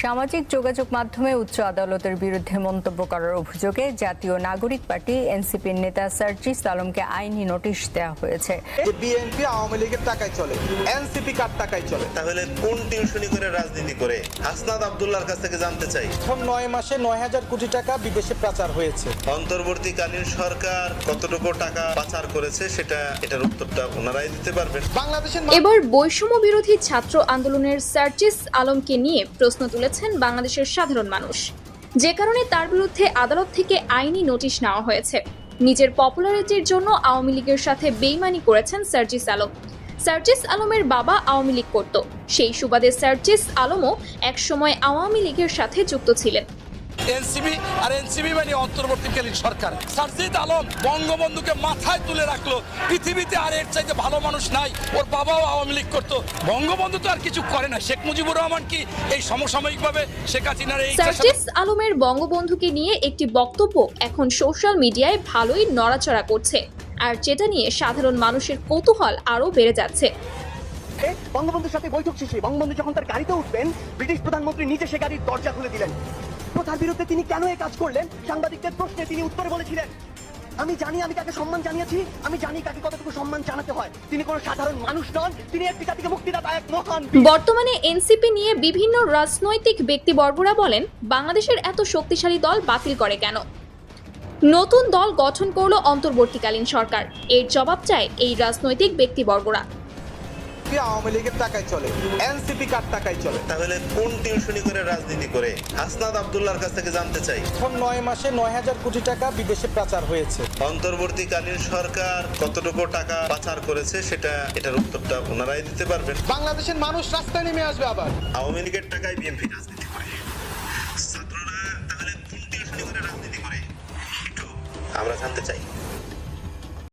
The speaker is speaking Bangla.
সামাজিক যোগাযোগ মাধ্যমে উচ্চ আদালতের বিরুদ্ধে মন্তব্য করার অভিযোগে জাতীয় নাগরিক পার্টি এনসিপির নেতা সার্জিস আলমকে আইনি নোটিশ দেওয়া হয়েছে। বিএনপি আওয়ামী লীগের টাকায় চলে, এনসিপি কার টাকায় চলে? তাহলে কোন টিউশনি করে রাজনীতি করে? হাসনাত আব্দুল্লাহর কাছ থেকে জানতে চাই। প্রথম 9 মাসে 9,000 কোটি টাকা বিদেশে পাচার হয়েছে। অন্তর্বর্তীকালীন সরকার কতটুকু টাকা পাচার করেছে এটার উত্তরটা ওনারাই দিতে পারবেন। বাংলাদেশের এবার বৈষম্য বিরোধী ছাত্র আন্দোলনের সার্জিস আলমকে নিয়ে প্রশ্ন তুলেছেন বাংলাদেশের সাধারণ মানুষ, যে কারণে তার বিরুদ্ধে আদালত থেকে আইনি নোটিশ নেওয়া হয়েছে। নিজের পপুলারিটির জন্য আওয়ামী লীগের সাথে বেইমানি করেছেন সার্জিস আলম। সার্জিস আলমের বাবা আওয়ামী লীগ করত, সেই সুবাদে সার্জিস আলমও একসময় আওয়ামী লীগের সাথে যুক্ত ছিলেন। এনসিবি মানে অন্তর্বর্তীকালীন সরকার। সার্জিস আলম বঙ্গবন্ধুকে মাথায় তুলে রাখলো। পৃথিবীতে আর এর চাইতে ভালো মানুষ নাই। ওর বাবাও আওয়ামী লীগ করতো। বঙ্গবন্ধু তো আর কিছু করে না। শেখ মুজিবুর রহমান কি এই সমসাময়িকভাবে শেখ হাসিনার এই সার্জিস আলমের বঙ্গবন্ধুকে নিয়ে একটি বক্তব্য এখন সোশ্যাল মিডিয়ায় ভালোই নড়াচড়া করছে, আর যেটা নিয়ে সাধারণ মানুষের কৌতূহল আরও বেড়ে যাচ্ছে। বঙ্গবন্ধুর সাথে বৈঠক শেষে বঙ্গবন্ধু যখন তার গাড়িতে উঠবেন, ব্রিটিশ প্রধানমন্ত্রী নিজে সে গাড়ির দরজা খুলে দিলেন। প্রথার বিরুদ্ধে তিনি কেন এই কাজ করলেন? সাংবাদিকদের প্রশ্নে তিনি উত্তরে বলেছিলেন, আমি জানি আমি কাকে সম্মান জানিয়েছি, আমি জানি কাকে কতটুকু সম্মান জানাতে হয়। তিনি কোনো সাধারণ মানুষ নন, তিনি একটি জাতিকে মুক্তিদাতা, এক মহান। বর্তমানে এনসিপি নিয়ে বিভিন্ন রাজনৈতিক ব্যক্তিবর্গরা বলেন, বাংলাদেশের এত শক্তিশালী দল বাতিল করে কেন? নতুন দল গঠন করলো অন্তর্বর্তীকালীন সরকার। এর জবাব চায় এই রাজনৈতিক ব্যক্তিবর্গরা। আওয়ামী লীগের টাকায় চলে, এনসিপি কার টাকায় চলে? তাহলে কোন টিউশনি করে রাজনীতি করে? হাসনাত আব্দুল্লাহর কাছ থেকে জানতে চাই। প্রথম 9 মাসে 9,000 কোটি টাকা বিদেশে পাচার হয়েছে। অন্তর্বর্তীকালীন সরকার কতটুকু টাকা পাচার করেছে এটার উত্তরটা ওনারাই দিতে পারবেন। বাংলাদেশের মানুষ রাস্তায় নেমে আসবে আবার। আওয়ামী লীগের টাকায় বিএনপি রাজনীতি করে। ছাত্ররা তাহলে কোন টিউশনি করে রাজনীতি করে? একটু আমরা জানতে চাই।